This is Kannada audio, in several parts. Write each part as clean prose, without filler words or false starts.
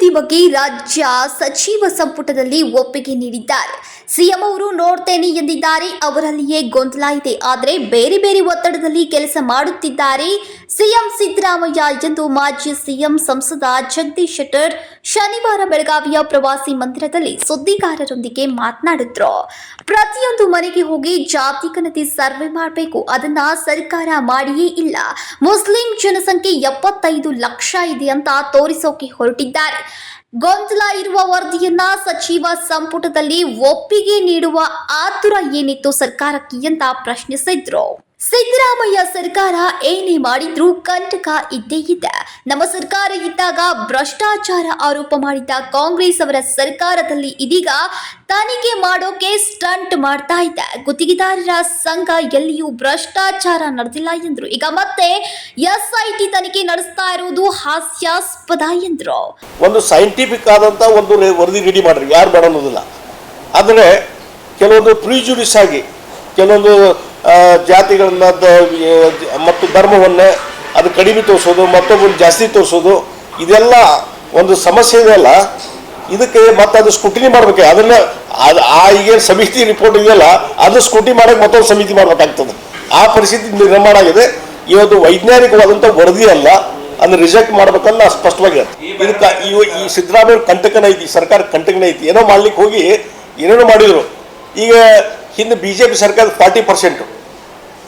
ವರದಿ ಬಗ್ಗೆ ರಾಜ್ಯ ಸಚಿವ ಸಂಪುಟದಲ್ಲಿ ಒಪ್ಪಿಗೆ ನೀಡಿದ್ದಾರೆ. ಸಿಎಂ ಅವರು ನೋಡ್ತೇನೆ ಎಂದಿದ್ದಾರೆ. ಅವರಲ್ಲಿಯೇ ಗೊಂದಲ ಇದೆ. ಆದರೆ ಬೇರೆ ಬೇರೆ ಒತ್ತಡದಲ್ಲಿ ಕೆಲಸ ಮಾಡುತ್ತಿದ್ದಾರೆ ಸಿಎಂ ಸಿದ್ದರಾಮಯ್ಯ ಎಂದು ಮಾಜಿ ಸಿಎಂ ಸಂಸದ ಜಗದೀಶ್ ಶೆಟ್ಟರ್ ಶನಿವಾರ ಬೆಳಗಾವಿಯ ಪ್ರವಾಸಿ ಮಂದಿರದಲ್ಲಿ ಸುದ್ದಿಗಾರರೊಂದಿಗೆ ಮಾತನಾಡಿದ್ರು. ಪ್ರತಿಯೊಂದು ಮನೆಗೆ ಹೋಗಿ ಜಾತಿ ಗಣತಿ ಸರ್ವೆ ಮಾಡಬೇಕು. ಅದನ್ನ ಸರ್ಕಾರ ಮಾಡಿಯೇ ಇಲ್ಲ. ಮುಸ್ಲಿಂ ಜನಸಂಖ್ಯೆ 75 ಲಕ್ಷ ಇದೆ ಅಂತ ತೋರಿಸೋಕೆ ಹೊರಟಿದ್ದಾರೆ. ಗೊಂದಲ ಇರುವ ವರದಿಯನ್ನ ಸಚಿವ ಸಂಪುಟದಲ್ಲಿ ಒಪ್ಪಿಗೆ ನೀಡುವ ಆತುರ ಏನಿತ್ತು ಸರ್ಕಾರಕ್ಕೆ ಅಂತ ಪ್ರಶ್ನಿಸಿದ್ರು. ಸಿದ್ದರಾಮಯ್ಯ ಸರ್ಕಾರ ಏನೇ ಮಾಡಿದ್ರೂ ಕಂಟಕ ಇದ್ದೇ ಇದೆ. ನಮ್ಮ ಸರ್ಕಾರ ಇದ್ದಾಗ ಭ್ರಷ್ಟಾಚಾರ ಆರೋಪ ಮಾಡಿದ್ದ ಕಾಂಗ್ರೆಸ್ ಅವರ ಸರ್ಕಾರದಲ್ಲಿ ಇದೀಗ ತನಿಖೆ ಮಾಡೋಕೆ ಸ್ಟಂಟ್ ಮಾಡ್ತಾ ಇದೆ. ಗುತ್ತಿಗೆದಾರರ ಸಂಘ ಎಲ್ಲಿಯೂ ಭ್ರಷ್ಟಾಚಾರ ನಡೆದಿಲ್ಲ ಎಂದ್ರು. ಈಗ ಮತ್ತೆ SIT ತನಿಖೆ ನಡೆಸ್ತಾ ಇರುವುದು ಹಾಸ್ಯಾಸ್ಪದ ಎಂದ್ರು. ಒಂದು ಸೈಂಟಿಫಿಕ್ ಆದಂತ ಒಂದು ವರದಿ ರೆಡಿ ಮಾಡ್ರಿ, ಯಾರು ಬೇಡ ಅನ್ನೋದಿಲ್ಲ. ಆದರೆ ಕೆಲವೊಂದು ಪ್ರಿಜುಡಿಸ್ ಆಗಿ ಕೆಲವೊಂದು ಜಾತಿಗಳನ್ನ ಮತ್ತು ಧರ್ಮವನ್ನ ಅದು ಕಡಿಮೆ ತೋರಿಸೋದು, ಮತ್ತೊಬ್ಬರು ಜಾಸ್ತಿ ತೋರಿಸೋದು, ಇದೆಲ್ಲ ಒಂದು ಸಮಸ್ಯೆ ಇದೆಯಲ್ಲ. ಇದಕ್ಕೆ ಮತ್ತೆ ಅದು ಸ್ಕೂಟಿನಿ ಮಾಡ್ಬೇಕು. ಅದನ್ನ ಈಗೇನು ಸಮಿತಿ ರಿಪೋರ್ಟ್ ಇದೆಯಲ್ಲ, ಅದು ಸ್ಕೂಟಿ ಮಾಡಕ್ಕೆ ಮತ್ತೊಂದು ಸಮಿತಿ ಮಾಡ್ಬೇಕಾಗ್ತದೆ. ಆ ಪರಿಸ್ಥಿತಿ ನಿರ್ಮಾಣ ಆಗಿದೆ. ಇವತ್ತು ವೈಜ್ಞಾನಿಕವಾದಂಥ ವರದಿ ಅಲ್ಲ, ಅದನ್ನ ರಿಜೆಕ್ಟ್ ಮಾಡ್ಬೇಕಲ್ಲ ಸ್ಪಷ್ಟವಾಗಿ. ಇದಕ್ಕೆ ಈ ಸಿದ್ದರಾಮಯ್ಯ ಕಂಟಕನ ಐತಿ, ಸರ್ಕಾರ ಕಂಟಕನ ಐತಿ. ಏನೋ ಮಾಡ್ಲಿಕ್ಕೆ ಹೋಗಿ ಏನೇನೋ ಮಾಡಿದ್ರು. ಈಗ ಹಿಂದೆ BJP ಸರ್ಕಾರದ 40%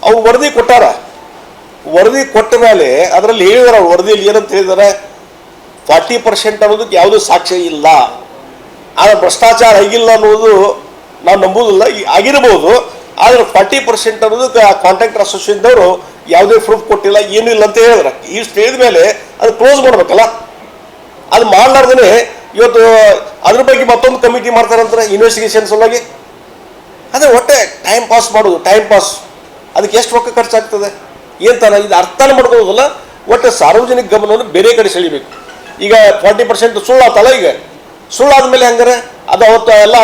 ಅವ್ರು ವರದಿ ಕೊಟ್ಟಾರ. ವರದಿ ಕೊಟ್ಟ ಮೇಲೆ ಅದರಲ್ಲಿ ಹೇಳಿದಾರೆ, ಅವ್ರು ವರದಿಯಲ್ಲಿ ಏನಂತ ಹೇಳಿದಾರೆ, 40% ಅನ್ನೋದಕ್ಕೆ ಯಾವುದೂ ಸಾಕ್ಷ್ಯ ಇಲ್ಲ, ಆದರೆ ಭ್ರಷ್ಟಾಚಾರ ಆಗಿಲ್ಲ ಅನ್ನೋದು ನಾವು ನಂಬುವುದಿಲ್ಲ. ಆಗಿರ್ಬೋದು, ಆದರೆ 40% ಅನ್ನೋದಕ್ಕೆ ಕಾಂಟ್ರಾಕ್ಟರ್ ಅಸೋಸಿಯೇಷನ್ದವರು ಯಾವುದೇ ಪ್ರೂಫ್ ಕೊಟ್ಟಿಲ್ಲ, ಏನೂ ಇಲ್ಲ ಅಂತ ಹೇಳಿದ್ರೆ ಇಷ್ಟು ಹೇಳಿದ ಮೇಲೆ ಅದು ಕ್ಲೋಸ್ ಮಾಡ್ಬೇಕಲ್ಲ. ಅದು ಮಾಡಲಾರ್ದೇ ಇವತ್ತು ಅದ್ರ ಬಗ್ಗೆ ಮತ್ತೊಂದು ಕಮಿಟಿ ಮಾಡ್ತಾರಂತಾರೆ ಇನ್ವೆಸ್ಟಿಗೇಷನ್ ಸಲುವಾಗಿ. ಅದೇ ಒಟ್ಟೆ ಟೈಮ್ ಪಾಸ್ ಮಾಡೋದು, ಟೈಮ್ ಪಾಸ್. ಅದಕ್ಕೆ ಎಷ್ಟು ರೊಕ್ಕ ಖರ್ಚಾಗ್ತದೆ ಏನು ತರ ಇದು ಅರ್ಥನೇ ಮಾಡ್ಕೋಬೋದಲ್ಲ. ಒಟ್ಟು ಸಾರ್ವಜನಿಕ ಗಮನವನ್ನು ಬೇರೆ ಕಡೆ ಸೆಳಿಬೇಕು. ಈಗ 40% ಸುಳ್ಳು ಆತಲ್ಲ. ಈಗ ಸುಳ್ಳು ಆದ್ಮೇಲೆ ಹಂಗಾರೆ ಅದು ಅವತ್ತು ಎಲ್ಲ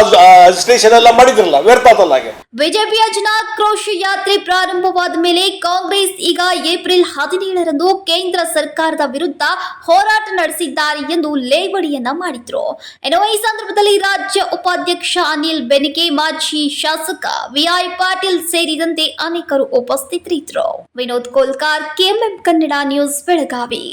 ಅಜಿಟೇಷನ್ ಎಲ್ಲ ಮಾಡಿದ್ರಲ್ಲ, ವ್ಯರ್ಥ ಆತಲ್ಲ. ಹಾಗೆ ಬಿಜೆಪಿಯ ಜನಾಕ್ರೋಶ ಯಾತ್ರೆ ಪ್ರಾರಂಭವಾದ ಮೇಲೆ ಕಾಂಗ್ರೆಸ್ ಈಗ ಏಪ್ರಿಲ್ 17ರಂದು ಕೇಂದ್ರ ಸರ್ಕಾರದ ವಿರುದ್ಧ ಹೋರಾಟ ನಡೆಸಿದ್ದಾರೆ ಎಂದು ಲೇವಡಿಯನ್ನ ಮಾಡಿದ್ರು. ಇನ್ನು ಈ ಸಂದರ್ಭದಲ್ಲಿ ರಾಜ್ಯ ಉಪಾಧ್ಯಕ್ಷ ಅನಿಲ್ ಬೆನಕೆ, ಮಾಜಿ ಶಾಸಕ VI ಪಾಟೀಲ್ ಸೇರಿದಂತೆ ಅನೇಕರು ಉಪಸ್ಥಿತರಿದ್ದರು. Vinod Kolkar, KMM Kannada news, Belagavi.